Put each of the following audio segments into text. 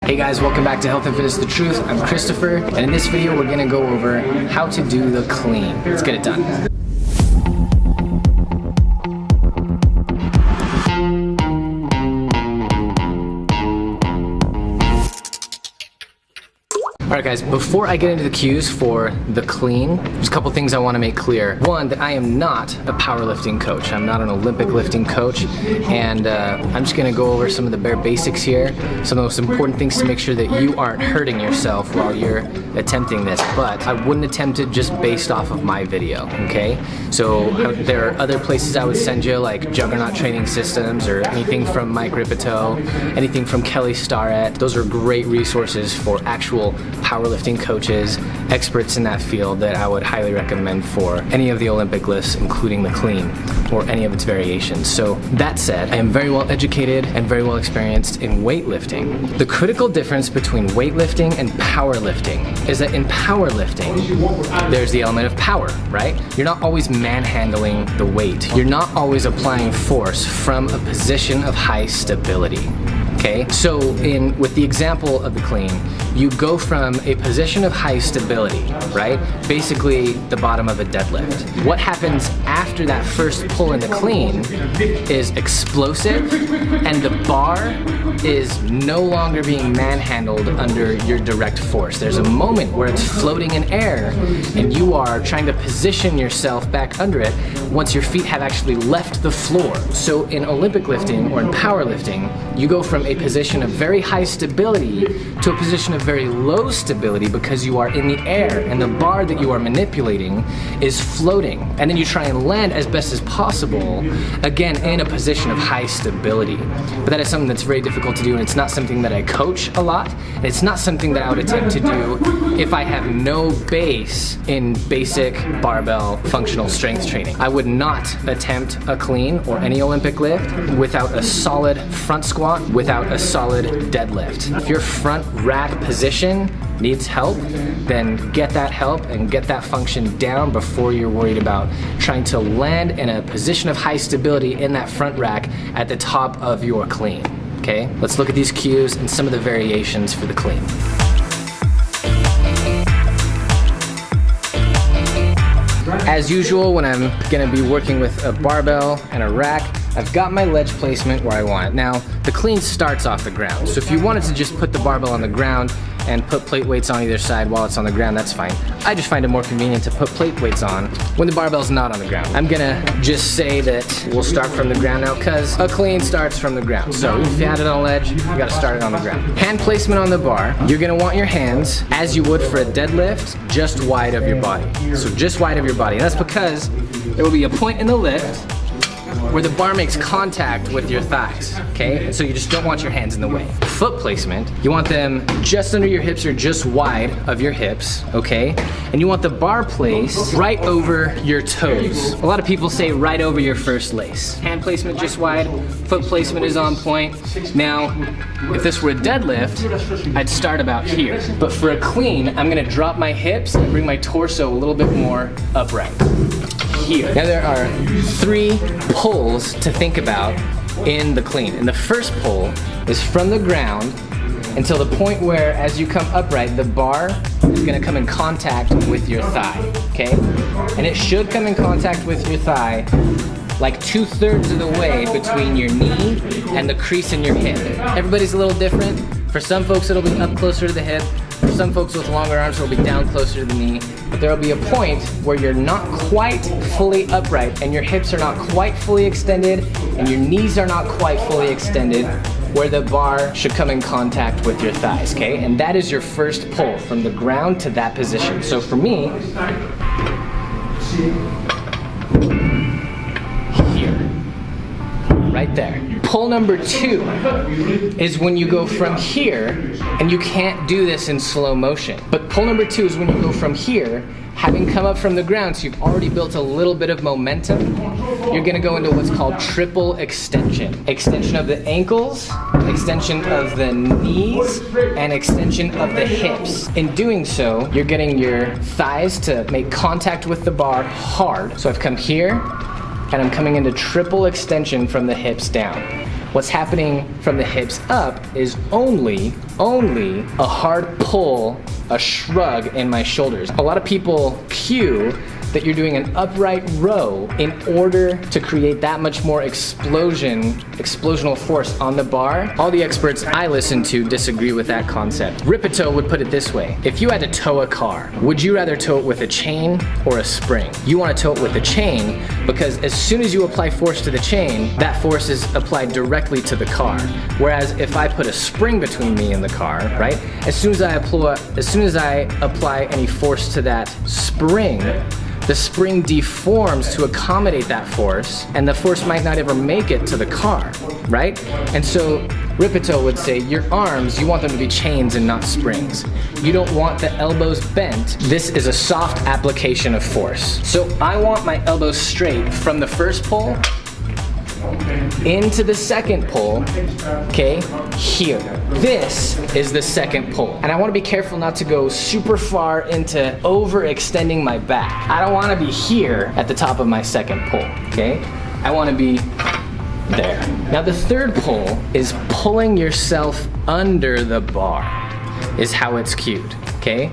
Hey guys, welcome back to Health and Fitness The Truth. I'm Christopher, and in this video we're gonna go over how to do the clean. Let's get it done. Alright guys, before I get into the cues for the clean, there's a couple things I want to make clear. One, that I am not a powerlifting coach. I'm not an Olympic lifting coach, and I'm just going to go over some of the bare basics here, some of the most important things to make sure that you aren't hurting yourself while you're attempting this, but I wouldn't attempt it just based off of my video, okay? So there are other places I would send you, like Juggernaut Training Systems, or anything from Mike Ripito, anything from Kelly Starrett. Those are great resources for actual powerlifting coaches, experts in that field that I would highly recommend for any of the Olympic lifts, including the clean or any of its variations. So that said, I am very well educated and very well experienced in weightlifting. The critical difference between weightlifting and powerlifting is that in powerlifting, there's the element of power, right? You're not always manhandling the weight. You're not always applying force from a position of high stability. Okay, so with the example of the clean, you go from a position of high stability, right? Basically the bottom of a deadlift. What happens after that first pull in the clean is explosive, and the bar is no longer being manhandled under your direct force. There's a moment where it's floating in air and you are trying to position yourself back under it once your feet have actually left the floor. So in Olympic lifting or in powerlifting, you go from a position of very high stability to a position of very low stability because you are in the air and the bar that you are manipulating is floating. And then you try and land as best as possible, again in a position of high stability. But that is something that's very difficult to do, and it's not something that I coach a lot, and it's not something that I would attempt to do if I have no base in basic barbell functional strength training. I would not attempt a clean or any Olympic lift without a solid front squat, without a solid deadlift. If your front rack position needs help, then get that help and get that function down before you're worried about trying to land in a position of high stability in that front rack at the top of your clean. Okay, let's look at these cues and some of the variations for the clean. As usual, when I'm gonna be working with a barbell and a rack, I've got my ledge placement where I want it. Now, the clean starts off the ground, so if you wanted to just put the barbell on the ground and put plate weights on either side while it's on the ground, that's fine. I just find it more convenient to put plate weights on when the barbell's not on the ground. I'm gonna just say that we'll start from the ground now because a clean starts from the ground. So if you had it on a ledge, you gotta start it on the ground. Hand placement on the bar, you're gonna want your hands, as you would for a deadlift, just wide of your body. So just wide of your body. And that's because there will be a point in the lift where the bar makes contact with your thighs, okay? So you just don't want your hands in the way. Foot placement, you want them just under your hips or just wide of your hips, okay? And you want the bar placed right over your toes. A lot of people say right over your first lace. Hand placement just wide, foot placement is on point. Now, if this were a deadlift, I'd start about here. But for a clean, I'm gonna drop my hips and bring my torso a little bit more upright. Here. Now there are 3 pulls to think about in the clean. And the first pull is from the ground until the point where, as you come upright, the bar is gonna come in contact with your thigh, okay? And it should come in contact with your thigh like 2/3 of the way between your knee and the crease in your hip. Everybody's a little different. For some folks, it'll be up closer to the hip. For some folks with longer arms, it'll be down closer to the knee. But there'll be a point where you're not quite fully upright and your hips are not quite fully extended and your knees are not quite fully extended, where the bar should come in contact with your thighs, okay? And that is your first pull from the ground to that position. So for me, here, right there. Pull number 2 is when you go from here, and you can't do this in slow motion, but pull number 2 is when you go from here, having come up from the ground, so you've already built a little bit of momentum, you're gonna go into what's called triple extension. Extension of the ankles, extension of the knees, and extension of the hips. In doing so, you're getting your thighs to make contact with the bar hard. So I've come here, and I'm coming into triple extension from the hips down. What's happening from the hips up is only a hard pull, a shrug in my shoulders. A lot of people cue that you're doing an upright row in order to create that much more explosional force on the bar. All the experts I listen to disagree with that concept. Ripito would put it this way: if you had to tow a car, would you rather tow it with a chain or a spring? You want to tow it with a chain because as soon as you apply force to the chain, that force is applied directly to the car. Whereas if I put a spring between me and the car, right? As soon as I apply any force to that spring, the spring deforms to accommodate that force, and the force might not ever make it to the car, right? And so Ripito would say, your arms, you want them to be chains and not springs. You don't want the elbows bent. This is a soft application of force. So I want my elbows straight from the first pull into the second pull, okay, here. This is the second pull. And I want to be careful not to go super far into overextending my back. I don't want to be here at the top of my second pull, okay? I want to be there. Now the third pull is pulling yourself under the bar, is how it's cued, okay?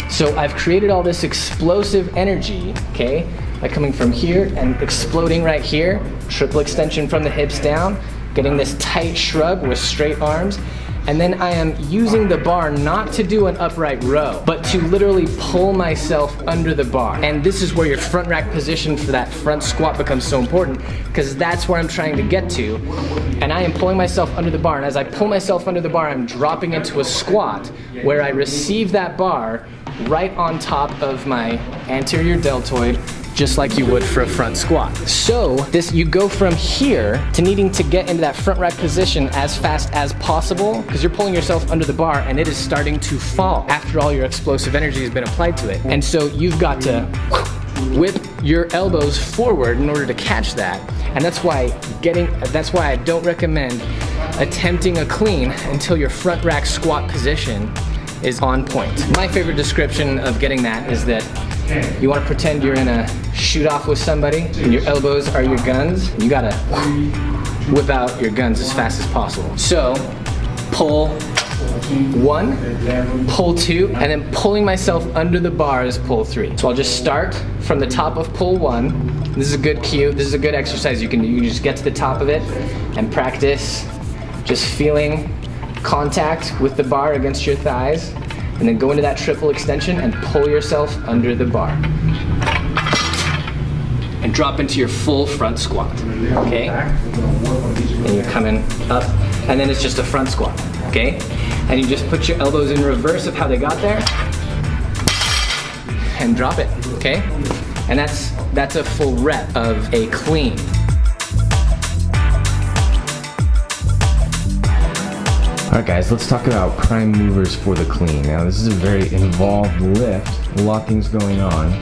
So I've created all this explosive energy, okay, by coming from here and exploding right here, triple extension from the hips down, getting this tight shrug with straight arms, and then I am using the bar not to do an upright row, but to literally pull myself under the bar. And this is where your front rack position for that front squat becomes so important, because that's where I'm trying to get to. And I am pulling myself under the bar, and as I pull myself under the bar, I'm dropping into a squat where I receive that bar right on top of my anterior deltoid, just like you would for a front squat. So you go from here to needing to get into that front rack position as fast as possible, because you're pulling yourself under the bar and it is starting to fall after all your explosive energy has been applied to it. And so you've got to whip your elbows forward in order to catch that. And that's why I don't recommend attempting a clean until your front rack squat position is on point. My favorite description of getting that is that you want to pretend you're in a shoot off with somebody and your elbows are your guns. You gotta whip out your guns as fast as possible. So pull one, pull two, and then pulling myself under the bar is pull three. So I'll just start from the top of pull one. This is a good cue. This is a good exercise. You can just get to the top of it and practice just feeling contact with the bar against your thighs, and then go into that triple extension and pull yourself under the bar. And drop into your full front squat, okay? And you're coming up, and then it's just a front squat, okay? And you just put your elbows in reverse of how they got there, and drop it, okay? And that's a full rep of a clean. Alright guys, let's talk about prime movers for the clean. Now this is a very involved lift, a lot of things going on.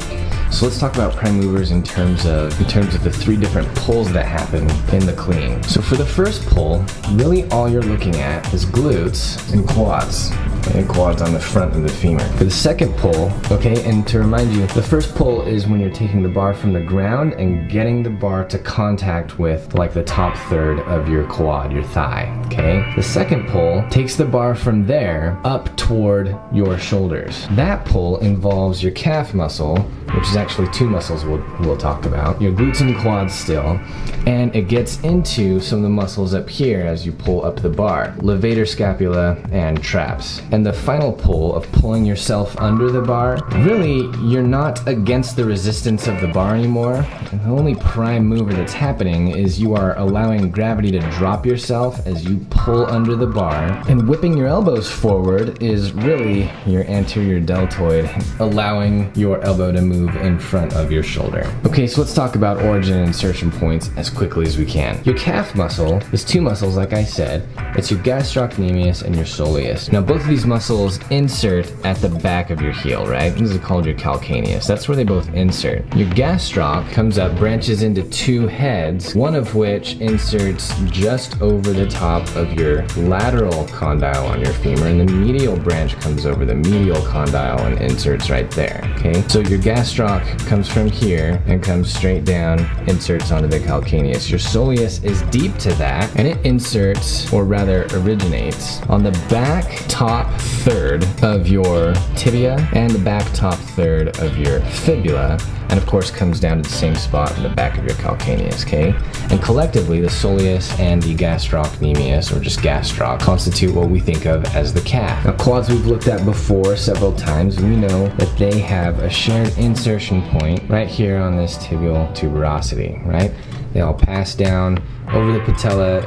So let's talk about prime movers in terms of the three different pulls that happen in the clean. So for the first pull, really all you're looking at is glutes and quads. And quads on the front of the femur. For the second pull, okay, and to remind you, the first pull is when you're taking the bar from the ground and getting the bar to contact with like the top third of your quad, your thigh, okay? The second pull takes the bar from there up toward your shoulders. That pull involves your calf muscle, which is actually two muscles we'll talk about, your glutes and quads still, and it gets into some of the muscles up here as you pull up the bar, levator scapula and traps. And the final pull of pulling yourself under the bar, really you're not against the resistance of the bar anymore. And the only prime mover that's happening is you are allowing gravity to drop yourself as you pull under the bar, and whipping your elbows forward is really your anterior deltoid allowing your elbow to move in front of your shoulder. Okay, so let's talk about origin and insertion points as quickly as we can. Your calf muscle is two muscles, like I said. It's your gastrocnemius and your soleus. Now both of these muscles insert at the back of your heel, right? This is called your calcaneus. That's where they both insert. Your gastroc comes up, branches into two heads, one of which inserts just over the top of your lateral condyle on your femur, and the medial branch comes over the medial condyle and inserts right there, okay? So your gastroc gastroc comes from here and comes straight down, inserts onto the calcaneus. Your soleus is deep to that, and it inserts, or rather originates, on the back top third of your tibia and the back top third of your fibula, and of course comes down to the same spot in the back of your calcaneus, okay? And collectively, the soleus and the gastrocnemius, or just gastroc, constitute what we think of as the calf. Now, quads we've looked at before several times, and we know that they have a shared insertion point right here on this tibial tuberosity, right? They all pass down over the patella,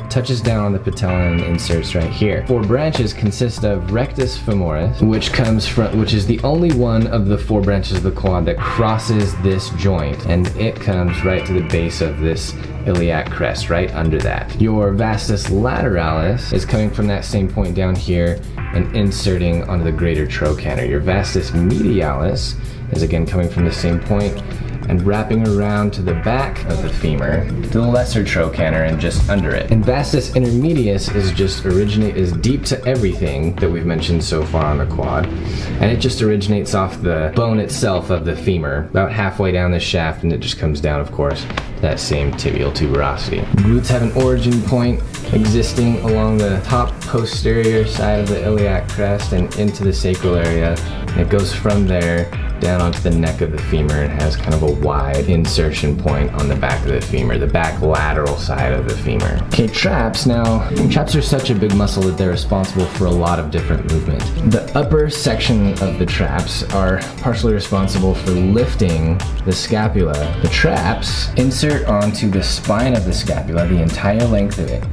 touches down on the patella and inserts right here. 4 branches consist of rectus femoris, which is the only one of the 4 branches of the quad that crosses this joint, and it comes right to the base of this iliac crest, right under that. Your vastus lateralis is coming from that same point down here and inserting onto the greater trochanter. Your vastus medialis is again coming from the same point and wrapping around to the back of the femur, to the lesser trochanter and just under it. And vastus intermedius is deep to everything that we've mentioned so far on the quad, and it just originates off the bone itself of the femur, about halfway down the shaft, and it just comes down, of course, that same tibial tuberosity. Glutes have an origin point existing along the top posterior side of the iliac crest and into the sacral area, and it goes from there down onto the neck of the femur and has kind of a wide insertion point on the back of the femur, the back lateral side of the femur. Okay, traps. Now, traps are such a big muscle that they're responsible for a lot of different movement. The upper section of the traps are partially responsible for lifting the scapula. The traps insert onto the spine of the scapula, the entire length of it,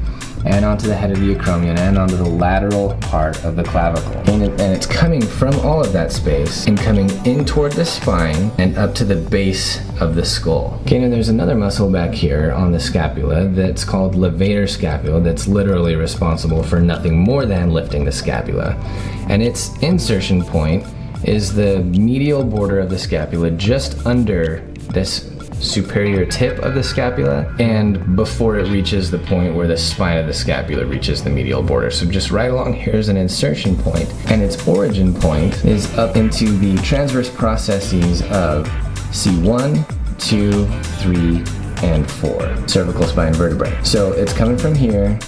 and onto the head of the acromion and onto the lateral part of the clavicle. And it's coming from all of that space and coming in toward the spine and up to the base of the skull. Okay, now there's another muscle back here on the scapula that's called levator scapula that's literally responsible for nothing more than lifting the scapula. And its insertion point is the medial border of the scapula just under this superior tip of the scapula and before it reaches the point where the spine of the scapula reaches the medial border. So just right along here is an insertion point, and its origin point is up into the transverse processes of C1, 2, 3, and 4 cervical spine vertebrae. So it's coming from here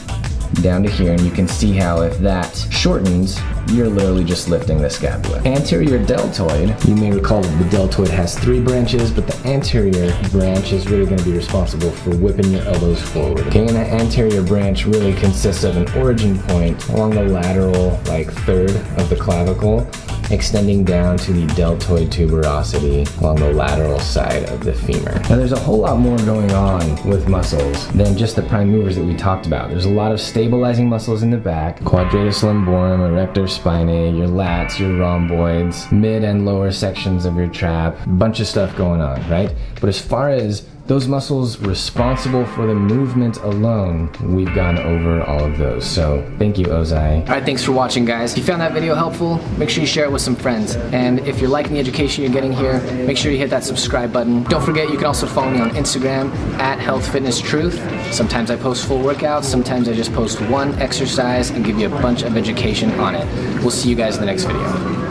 down to here, and you can see how if that shortens, you're literally just lifting the scapula. Anterior deltoid, you may recall that the deltoid has 3 branches, but the anterior branch is really going to be responsible for whipping your elbows forward. Okay, and that anterior branch really consists of an origin point along the lateral, third of the clavicle, extending down to the deltoid tuberosity along the lateral side of the femur. Now there's a whole lot more going on with muscles than just the prime movers that we talked about. There's a lot of stabilizing muscles in the back, quadratus lumborum, erector spinae, your lats, your rhomboids, mid and lower sections of your trap, a bunch of stuff going on, right? But as far as those muscles responsible for the movement alone, we've gone over all of those. So thank you, Ozai. All right, thanks for watching, guys. If you found that video helpful, make sure you share it with some friends. And if you're liking the education you're getting here, make sure you hit that subscribe button. Don't forget, you can also follow me on Instagram at healthfitnesstruth. Sometimes I post full workouts, sometimes I just post one exercise and give you a bunch of education on it. We'll see you guys in the next video.